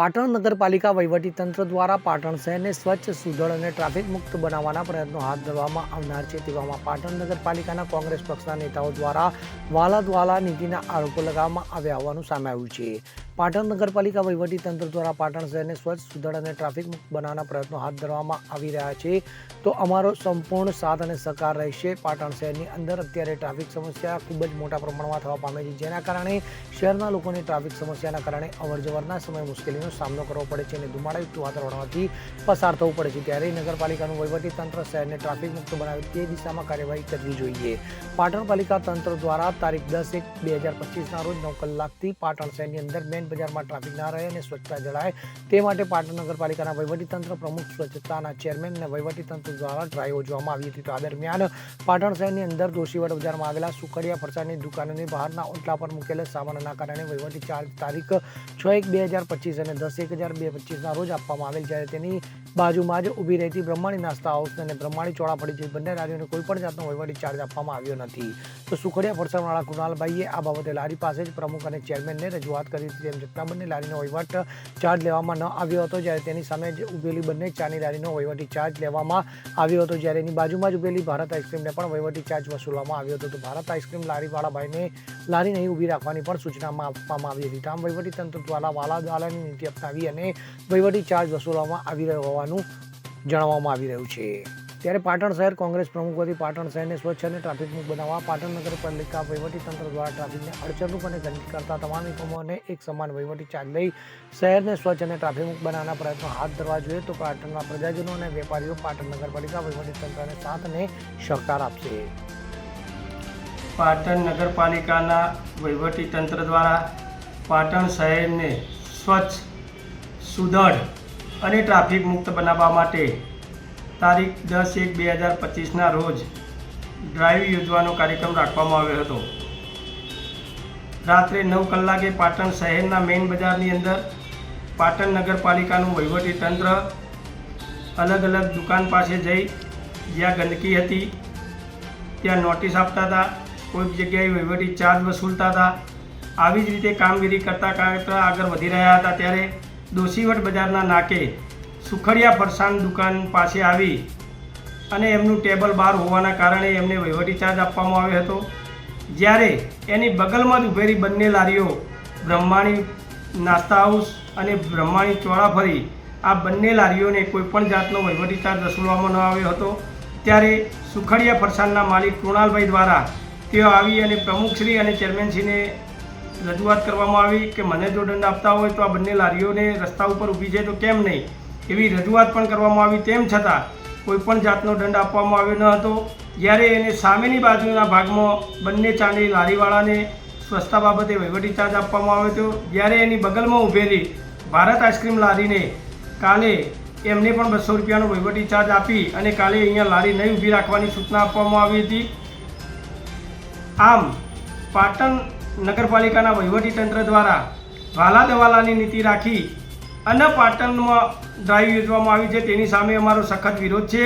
પાટણ નગરપાલિકા વહીવટીતંત્ર દ્વારા પાટણ શહેરને સ્વચ્છ, સુઘડ અને ટ્રાફિક મુક્ત બનાવવાના પ્રયત્નો હાથ ધરવામાં આવનાર છે. તેવામાં પાટણ નગરપાલિકાના કોંગ્રેસ પક્ષના નેતાઓ દ્વારા વાલા નીતિના આરોપો લગાવવામાં આવ્યા હોવાનું સામે આવ્યું છે. પાટણ નગરપાલિકા વહીવટીતંત્ર દ્વારા પાટણ શહેરને સ્વચ્છ, સુઘડ અને ટ્રાફિક મુક્ત બનાવવાના પ્રયત્નો હાથ ધરવામાં આવી રહ્યા છે, તો અમારો સંપૂર્ણ સાથ અને સહકાર રહેશે. પાટણ શહેરની અંદર અત્યારે ટ્રાફિક સમસ્યા ખૂબ જ મોટા પ્રમાણમાં થવા પામે છે, જેના કારણે શહેરના લોકોને ટ્રાફિક સમસ્યાના કારણે અવરજવરના સમયે મુશ્કેલીનો સામનો કરવો પડે છે અને ધુમાડાયુક્ત વાતાવરણમાંથી પસાર થવું પડે છે. ત્યારે નગરપાલિકાનું વહીવટીતંત્ર શહેરને ટ્રાફિક મુક્ત બનાવે તે દિશામાં કાર્યવાહી કરવી જોઈએ. પાટણ પાલિકા તંત્ર દ્વારા તારીખ 10/1/2025ના રોજ 9 કલાકથી પાટણ શહેરની અંદર મેન બજારમાં ટ્રાફિક ના રહે અને સ્વચ્છતા જળવાય તે માટે પાટણ નગરપાલિકાના વહીવટીતંત્ર પ્રમુખ, સ્વચ્છતાના ચેરમેન અને વહીવટીતંત્ર દ્વારા ડ્રાઈવ યોજવામાં આવી હતી. તો આ દરમિયાન પાટણ શહેરની અંદર દોશીવાડ બજારમાં આવેલા સુખડિયા ફરસાણની દુકાનોની બહારના ઓટલા પર મૂકેલા સામાનના કારણે વહીવટી ચાર્જ તારીખ 6/1/2025 અને 10/1/2025ના રોજ આપવામાં આવેલ, જ્યારે તેની બાજુમાં જ ઊભી રહેતી બ્રહ્માણી નાસ્તા હાઉસ અને બ્રહ્માણી ચોળાફળી જે બંને લારીઓને કોઈ પણ જાતનો વહીવટી ચાર્જ આપવામાં આવ્યો નથી. તો સુખડિયા ફરસાણવાળા કુણાલભાઈએ આ બાબતે લારી પાસે જ પ્રમુખ અને ચેરમેનને રજૂઆત કરી હતી. તેમ છતાં બંને લારીનો વહીવટ ચાર્જ લેવામાં ન આવ્યો હતો, જ્યારે તેની સામે જ ઉભેલી બંને ચાની લારીનો વહીવટી ચાર્જ લેવામાં આવ્યો હતો, જ્યારે એની બાજુમાં જ ઉભેલી ભારત આઈસ્ક્રીમને પણ વહીવટી ચાર્જ વસૂલવામાં આવ્યો હતો. તો ભારત આઈસ્ક્રીમ લારીવાળા ભાઈને લારી નહીં ઊભી રાખવાની પણ સૂચનામાં આપવામાં આવી હતી. આમ વહીવટીતંત્ર દ્વારા વાલાની નીતિ અપનાવી અને વહીવટી ચાર્જ વસૂલવામાં આવી રહ્યો હોવાનું જણાવવામાં આવી રહ્યું છે. ત્યારે પાટણ શહેર કોંગ્રેસ પ્રમુખ વતી પાટણ શહેરને સ્વચ્છ અને ટ્રાફિક મુક્ત બનાવવા પાટણ નગરપાલિકા વહીવટીતંત્ર દ્વારા ટ્રાફિકને અડચણરૂપ અને ગંદકી કરતા તમામ એકમોને એક સમાન વહીવટી ચાર્જ લઈ શહેરને સ્વચ્છ અને ટ્રાફિક મુક્ત બનાવવાના પ્રયત્નો હાથ ધરવા જોઈએ. તો પાટણના પ્રજાજનો અને વેપારીઓ પાટણ નગરપાલિકા વહીવટીતંત્રને સાથ અને સહકાર આપશે. પાટણ નગરપાલિકાના વહીવટીતંત્ર દ્વારા પાટણ શહેરને સ્વચ્છ, સુઘડ અને ટ્રાફિક મુક્ત બનાવવા માટે તારીખ 10/1/2025ના રોજ ડ્રાઈવ યોજવાનો કાર્યક્રમ રાખવામાં આવ્યો હતો. રાત્રે 9 કલાકે પાટણ શહેરના મેઇન બજારની અંદર પાટણ નગરપાલિકાનું વહીવટીતંત્ર અલગ અલગ દુકાન પાસે જઈ જ્યાં ગંદકી હતી ત્યાં નોટિસ આપતા હતા, કોઈક જગ્યાએ વહીવટી ચાર્જ વસૂલતા હતા. આવી જ રીતે કામગીરી કરતાં આગળ વધી રહ્યા હતા. ત્યારે દોશીવટ બજારના નાકે સુખડિયા ફરસાણ દુકાન પાસે આવી અને એમનું ટેબલ બહાર હોવાના કારણે એમને વહીવટી ચાર્જ આપવામાં આવ્યો હતો, જ્યારે એની બગલમાં જ ઉભેલી બંને લારીઓ બ્રહ્માણી નાસ્તા હાઉસ અને બ્રહ્માણી ચોળાફળી આ બંને લારીઓને કોઈપણ જાતનો વહીવટી ચાર્જ વસૂલવામાં ન આવ્યો હતો. ત્યારે સુખડિયા ફરસાણના માલિક કૃણાલભાઈ દ્વારા તેઓ આવી અને પ્રમુખશ્રી અને ચેરમેનશ્રીને રજૂઆત કરવામાં આવી કે મને જો દંડ આપતા હોય તો આ બંને લારીઓને રસ્તા ઉપર ઊભી છે તો કેમ નહીં, એવી રજૂઆત પણ કરવામાં આવી. તેમ છતાં કોઈપણ જાતનો દંડ આપવામાં આવ્યો ન હતો. જ્યારે એને સામેની બાજુના ભાગમાં બંને ચાની લારીવાળાને સ્વચ્છતા બાબતે વહીવટી ચાર્જ આપવામાં આવ્યો હતો, જ્યારે એની બગલમાં ઊભેલી ભારત આઈસ્ક્રીમ લારીને કાલે એમને પણ 200 રૂપિયાનો વહીવટી ચાર્જ આપી અને કાલે અહીંયા લારી નહીં ઊભી રાખવાની સૂચના આપવામાં આવી હતી. આમ પાટણ નગરપાલિકાના વહીવટીતંત્ર દ્વારા વાલાની નીતિ રાખી અને પાટણમાં ડ્રાઈવ યોજવામાં આવી છે, તેની સામે અમારો સખત વિરોધ છે.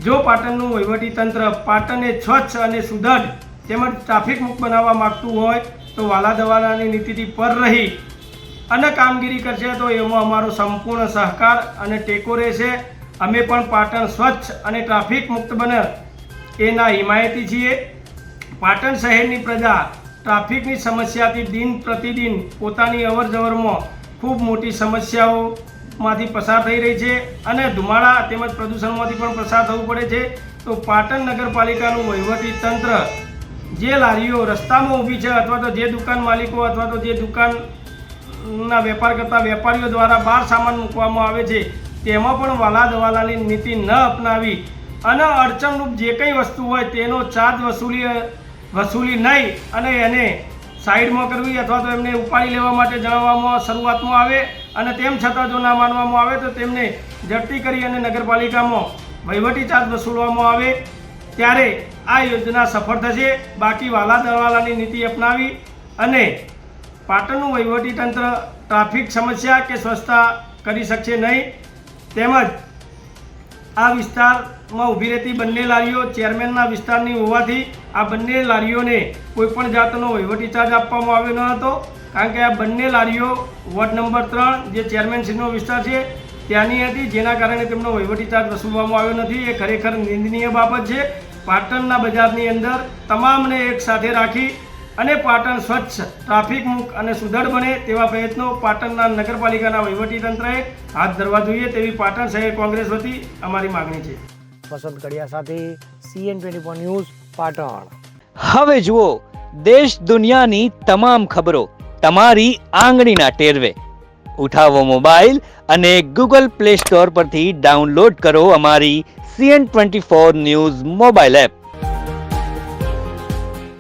જો પાટણનું વહીવટીતંત્ર પાટણને સ્વચ્છ અને સુઘડ તેમજ ટ્રાફિક મુક્ત બનાવવા માગતું હોય તો વાલાની નીતિથી પર રહી અને કામગીરી કરશે તો એમાં અમારો સંપૂર્ણ સહકાર અને ટેકો રહેશે. અમે પણ પાટણ સ્વચ્છ અને ટ્રાફિક મુક્ત બને એના હિમાયતી છીએ. પાટણ શહેરની પ્રજા ટ્રાફિકની સમસ્યાથી દિન પ્રતિદિન પોતાની અવરજવરમાં ખૂબ મોટી સમસ્યાઓમાંથી પસાર થઈ રહી છે અને ધુમાડા તેમજ પ્રદૂષણમાંથી પણ પસાર થવું પડે છે. તો પાટણ નગરપાલિકાનું વહીવટીતંત્ર જે લારીઓ રસ્તામાં ઊભી છે અથવા તો જે દુકાન માલિકો અથવા તો જે દુકાનના વેપાર કરતા વેપારીઓ દ્વારા બહાર સામાન મૂકવામાં આવે છે તેમાં પણ વાલાની નીતિ ન અપનાવી અને અડચણરૂપ જે કંઈ વસ્તુ હોય તેનો ચાર્જ વસૂલી નહીં અને એને સાઈડમાં કરવી અથવા તો એમને ઉપાડી લેવા માટે જણાવવામાં શરૂઆતમાં આવે અને તેમ છતાં જો ના માનવામાં આવે તો તેમને ઝડપી કરી અને નગરપાલિકામાં વહીવટી ચાર્જ વસૂલવામાં આવે. ત્યારે આ યોજના સફળ થશે. બાકી વાલાની નીતિ અપનાવી અને પાટણનું વહીવટીતંત્ર ટ્રાફિક સમસ્યા કે સ્વચ્છતા કરી શકશે નહીં. તેમજ આ વિસ્તારમાં ઊભી રહેતી બંને લારીઓ ચેરમેનના વિસ્તારની હોવાથી આ બંને લારીઓને કોઈપણ જાતનો વહીવટી ચાર્જ આપવામાં આવ્યો ન હતો. કારણ કે આ બંને લારીઓ વોર્ડ નંબર 3 જે ચેરમેનશ્રીનો વિસ્તાર છે ત્યાંની હતી, જેના કારણે તેમનો વહીવટી ચાર્જ વસૂલવામાં આવ્યો નથી. એ ખરેખર નિંદનીય બાબત છે. પાટણના બજારની અંદર તમામને એક સાથે રાખી અને પાટણ સ્વચ્છ, ટ્રાફિક મુક્ત અને સુદૃઢ બને તેવા પ્રયત્નો પાટણના નગરપાલિકાના વહીવટીતંત્રએ હાથ ધરવા જોઈએ તેવી પાટણ શહેર કોંગ્રેસ વતી અમારી માગણી છે. વસંત કડિયા સાથે CN24 ન્યૂઝ પાટણ. હવે જુઓ દેશ દુનિયાની તમામ ખબરો તમારી આંગળીના ટેરવે. ઉઠાવો મોબાઈલ અને Google Play Store પરથી ડાઉનલોડ કરો અમારી CN24 ન્યૂઝ મોબાઈલ એપ.